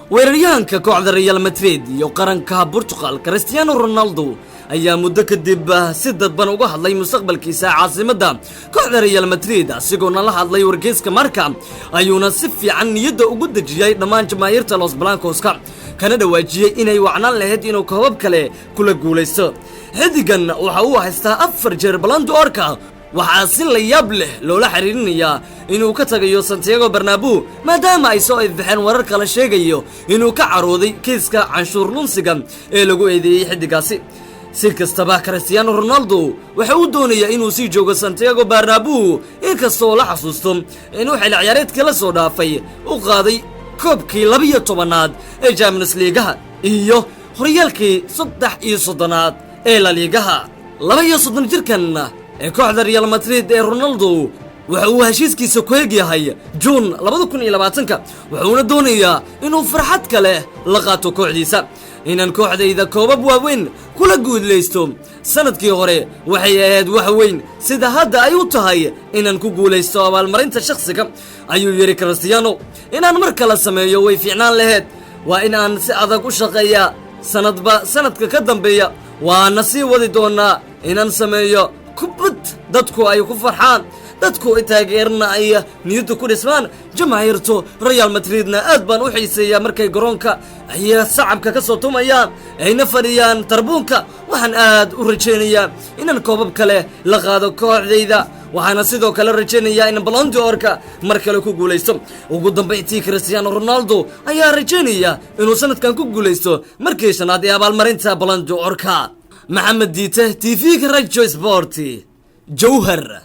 weeraryahanka kooxda Real Madrid iyo qaranka Portugal Cristiano Ronaldo ayaa muddo kadib si dadban uga hadlay mustaqbalkiisa caasimada kooxda Real Madrid asigoona la hadlay wargeyska Marca ayuuna si fiican niyadda ugu dajiyay dhammaan jamaahirta Los Blancos-ka kana dhawaajiyay inay wacnaan lahayd inuu koobab kale kula guuleysto. xidigan waxa uu haystaa 4 jeer Ballon d'Or-ka waxaa si la yaab leh loola xiriirinayaa inuu ka tagayo Santiago Bernabeu maadaama ay soo ifbixeen warar kala sheegayo inuu ka carooday kiiska canshuur lunsiga ee lagu eedeeyay xidigaasi. si kastaba Cristiano Ronaldo waxa uu doonayaa inuu sii joogo Santiago Bernabeu inkastoo la xasuusto inuu xil ciyaareedkii la soo dhaafay u qaaday koobkii 12aad ee Champions League iyo horyaalkii 33aad ee La Liga. 32 jirkan ee kooxda Real Madrid ee Ronaldo waxa uu heshiiskiisa ku eegyahay June 2020 wuxuuna doonayaa inuu farxad kale la qaato kooxdiisa inaan kooxdayda koobab waaweyn kula guuleysto. sanadkii hore waxay ahayd wax weyn sida hadda ay u tahay inaan ku guuleysto abaalmarinta shakhsiga ayuu yiri Cristiano. inaan mar kale sameeyo way fiicnaan lahayd waa inaan si adag u shaqeeyaa sanadka ka dambeeya waana sii wadi doonaa inaan sameeyo kubad dadku ay ku farxaan dadku ay taageerna ay niyadda ku dhismaan. jamaahirtu Real Madridna aad baan u xiiseeyaa markay garoonka ay sacabka ka soo tumayaan ayna fadhiyaan tarbuunka. waxaan aad u rajaynayaa inaan koobab kale la qaado kooxdayda waxaana sidoo kale rajaynayaa in Ballon d'Or-ka mar kale ku guuleysto. ugu dambeyntii Cristiano Ronaldo ayaa rajaynaya inuu sanadkan ku guuleysto markii shanaad ee abaalmarinta Ballon d'Or-ka. محمد ديته تي في Rajo Sport جوهر.